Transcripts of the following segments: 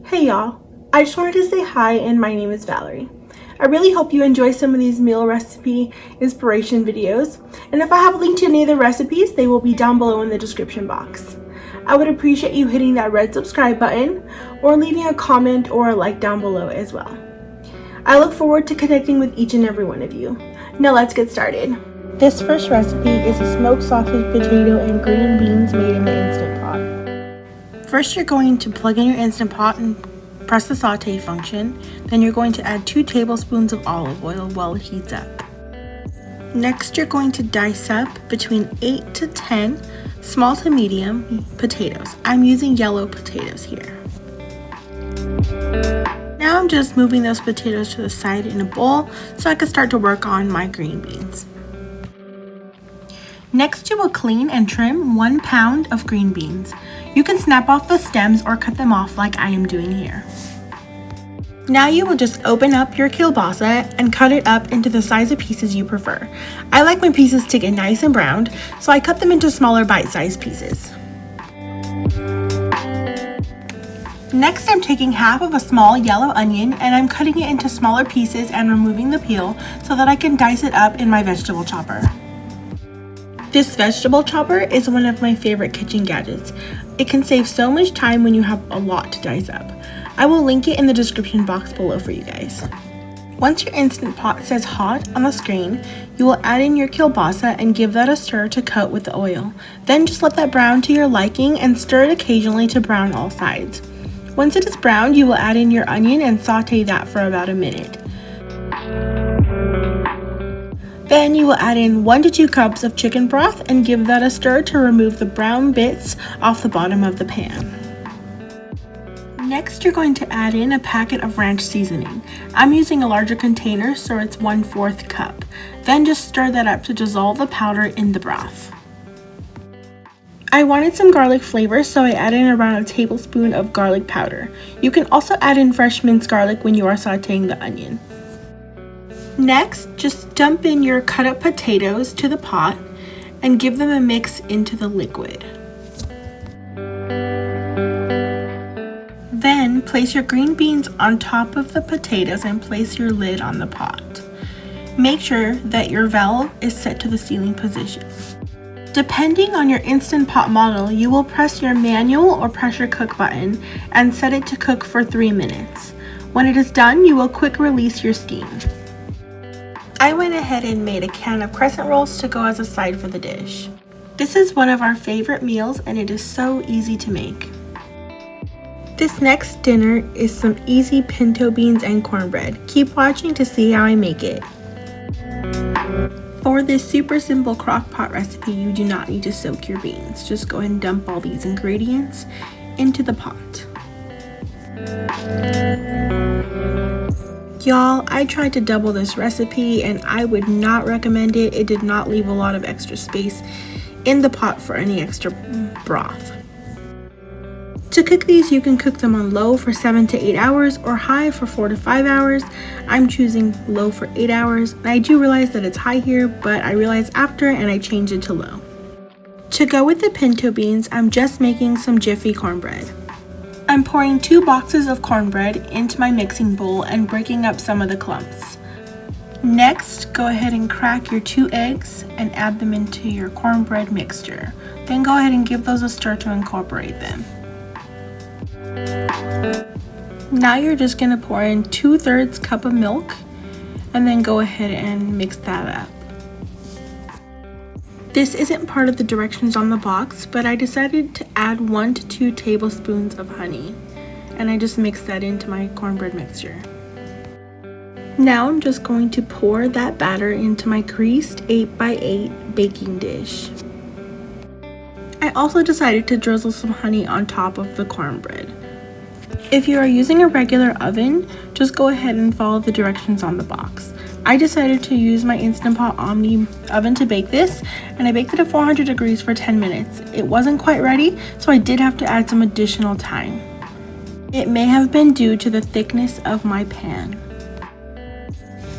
Hey y'all, I just wanted to say hi and my name is Valerie. I really hope you enjoy some of these meal recipe inspiration videos, and if I have a link to any of the recipes, they will be down below in the description box. I would appreciate you hitting that red subscribe button or leaving a comment or a like down below as well. I look forward to connecting with each and every one of you. Now let's get started. This first recipe is a smoked sausage potato and green beans made in the Instant Pot. First, you're going to plug in your Instant Pot and press the Sauté function. Then you're going to add 2 tablespoons of olive oil while it heats up. Next, you're going to dice up between 8 to 10 small to medium potatoes. I'm using yellow potatoes here. Now I'm just moving those potatoes to the side in a bowl so I can start to work on my green beans. Next, you will clean and trim 1 pound of green beans. You can snap off the stems or cut them off like I am doing here. Now you will just open up your kielbasa and cut it up into the size of pieces you prefer. I like my pieces to get nice and browned, so I cut them into smaller bite-sized pieces. Next, I'm taking half of a small yellow onion and I'm cutting it into smaller pieces and removing the peel so that I can dice it up in my vegetable chopper. This vegetable chopper is one of my favorite kitchen gadgets. It can save so much time when you have a lot to dice up. I will link it in the description box below for you guys. Once your Instant Pot says hot on the screen, you will add in your kielbasa and give that a stir to coat with the oil. Then just let that brown to your liking and stir it occasionally to brown all sides. Once it is browned, you will add in your onion and saute that for about a minute. Then you will add in 1 to 2 cups of chicken broth and give that a stir to remove the brown bits off the bottom of the pan. Next, you're going to add in a packet of ranch seasoning. I'm using a larger container, so it's 1/4 cup. Then just stir that up to dissolve the powder in the broth. I wanted some garlic flavor, so I added in around a tablespoon of garlic powder. You can also add in fresh minced garlic when you are sauteing the onion. Next, just dump in your cut up potatoes to the pot and give them a mix into the liquid. Then place your green beans on top of the potatoes and place your lid on the pot. Make sure that your valve is set to the sealing position. Depending on your Instant Pot model, you will press your manual or pressure cook button and set it to cook for 3 minutes. When it is done, you will quick release your steam. I went ahead and made a can of crescent rolls to go as a side for the dish. This is one of our favorite meals and it is so easy to make. This next dinner is some easy pinto beans and cornbread. Keep watching to see how I make it. For this super simple crock pot recipe, you do not need to soak your beans. Just go ahead and dump all these ingredients into the pot. Y'all, I tried to double this recipe and I would not recommend it. It did not leave a lot of extra space in the pot for any extra broth. To cook these, you can cook them on low for 7 to 8 hours or high for 4 to 5 hours. I'm choosing low for 8 hours. And I do realize that it's high here, but I realized after and I changed it to low. To go with the pinto beans, I'm just making some jiffy cornbread. I'm pouring 2 boxes of cornbread into my mixing bowl and breaking up some of the clumps. Next, go ahead and crack your 2 eggs and add them into your cornbread mixture. Then go ahead and give those a stir to incorporate them. Now you're just going to pour in 2/3 cup of milk and then go ahead and mix that up. This isn't part of the directions on the box, but I decided to add 1 to 2 tablespoons of honey, and I just mixed that into my cornbread mixture. Now I'm just going to pour that batter into my creased 8x8 baking dish. I also decided to drizzle some honey on top of the cornbread. If you are using a regular oven, just go ahead and follow the directions on the box. I decided to use my Instant Pot Omni oven to bake this, and I baked it at 400 degrees for 10 minutes. It wasn't quite ready, so I did have to add some additional time. It may have been due to the thickness of my pan.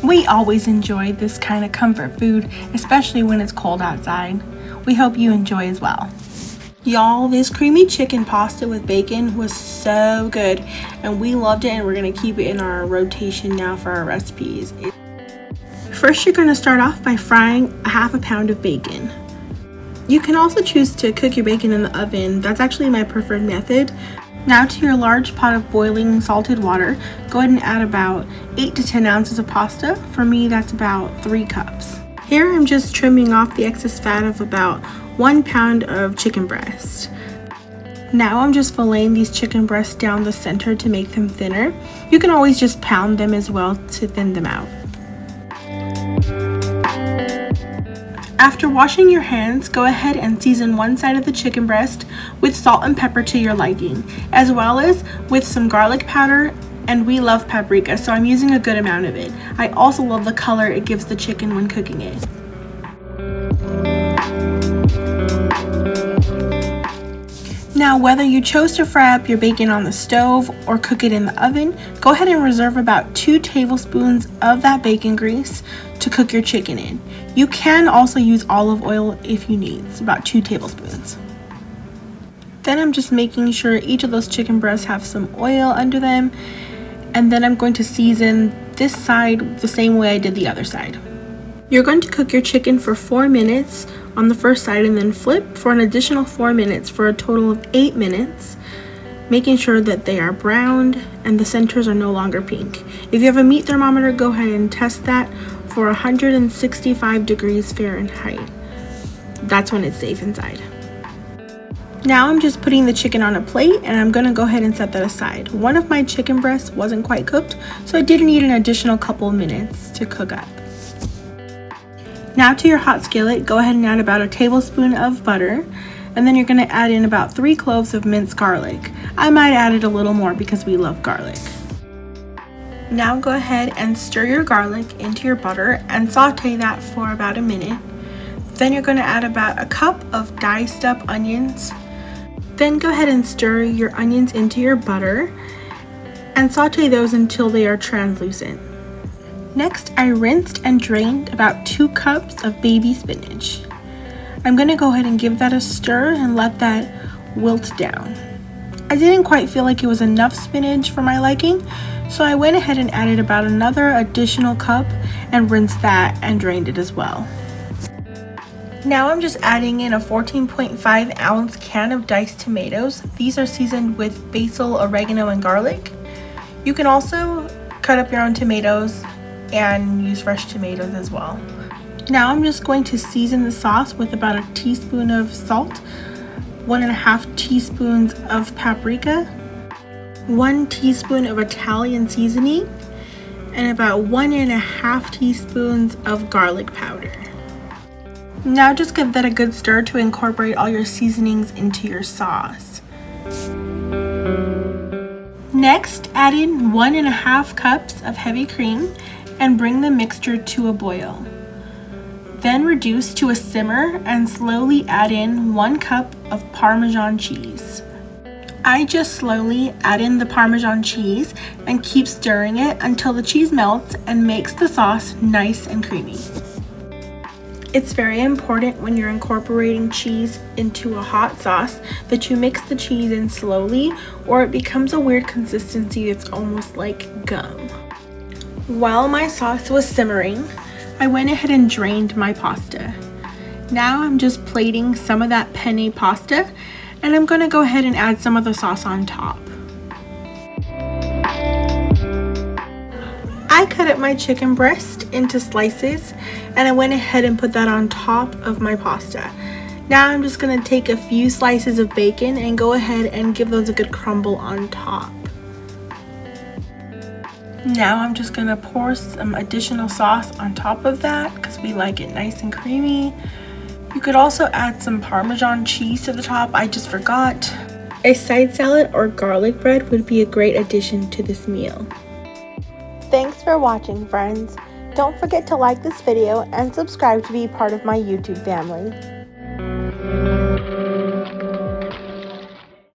We always enjoy this kind of comfort food, especially when it's cold outside. We hope you enjoy as well. Y'all, this creamy chicken pasta with bacon was so good, and we loved it, and we're gonna keep it in our rotation now for our recipes. First, you're gonna start off by frying a half a pound of bacon. You can also choose to cook your bacon in the oven. That's actually my preferred method. Now to your large pot of boiling salted water, go ahead and add about 8 to 10 ounces of pasta. For me, that's about 3 cups. Here I'm just trimming off the excess fat of about 1 pound of chicken breast. Now I'm just filleting these chicken breasts down the center to make them thinner. You can always just pound them as well to thin them out. After washing your hands, go ahead and season one side of the chicken breast with salt and pepper to your liking, as well as with some garlic powder, and we love paprika, so I'm using a good amount of it. I also love the color it gives the chicken when cooking it. Now, whether you chose to fry up your bacon on the stove or cook it in the oven, go ahead and reserve about 2 tablespoons of that bacon grease to cook your chicken in. You can also use olive oil if you need. It's about 2 tablespoons. Then I'm just making sure each of those chicken breasts have some oil under them, and then I'm going to season this side the same way I did the other side. You're going to cook your chicken for 4 minutes on the first side and then flip for an additional 4 minutes for a total of 8 minutes, making sure that they are browned and the centers are no longer pink. If you have a meat thermometer, go ahead and test that for 165 degrees Fahrenheit. That's when it's safe inside. Now I'm just putting the chicken on a plate, and I'm gonna go ahead and set that aside. One of my chicken breasts wasn't quite cooked, so I did need an additional couple of minutes to cook up. Now to your hot skillet, go ahead and add about a tablespoon of butter, and then you're gonna add in about 3 cloves of minced garlic. I might add it a little more because we love garlic. Now go ahead and stir your garlic into your butter and saute that for about a minute. Then you're gonna add about a cup of diced up onions. Then go ahead and stir your onions into your butter and saute those until they are translucent. Next, I rinsed and drained about 2 cups of baby spinach. I'm gonna go ahead and give that a stir and let that wilt down. I didn't quite feel like it was enough spinach for my liking, so I went ahead and added about another additional cup and rinsed that and drained it as well. Now I'm just adding in a 14.5 ounce can of diced tomatoes. These are seasoned with basil, oregano, and garlic. You can also cut up your own tomatoes and use fresh tomatoes as well. Now I'm just going to season the sauce with about a teaspoon of salt, 1.5 teaspoons of paprika, 1 teaspoon of Italian seasoning, and about 1.5 teaspoons of garlic powder. Now just give that a good stir to incorporate all your seasonings into your sauce. Next, add in 1.5 cups of heavy cream and bring the mixture to a boil. Then reduce to a simmer and slowly add in 1 cup of Parmesan cheese. I just slowly add in the Parmesan cheese and keep stirring it until the cheese melts and makes the sauce nice and creamy. It's very important when you're incorporating cheese into a hot sauce that you mix the cheese in slowly, or it becomes a weird consistency. It's almost like gum. While my sauce was simmering, I went ahead and drained my pasta. Now I'm just plating some of that penne pasta, and I'm going to go ahead and add some of the sauce on top. I cut up my chicken breast into slices, and I went ahead and put that on top of my pasta. Now I'm just going to take a few slices of bacon and go ahead and give those a good crumble on top. Now I'm just going to pour some additional sauce on top of that because we like it nice and creamy. You could also add some Parmesan cheese to the top. I just forgot. A side salad or garlic bread would be a great addition to this meal. Thanks for watching, friends. Don't forget to like this video and subscribe to be part of my YouTube family.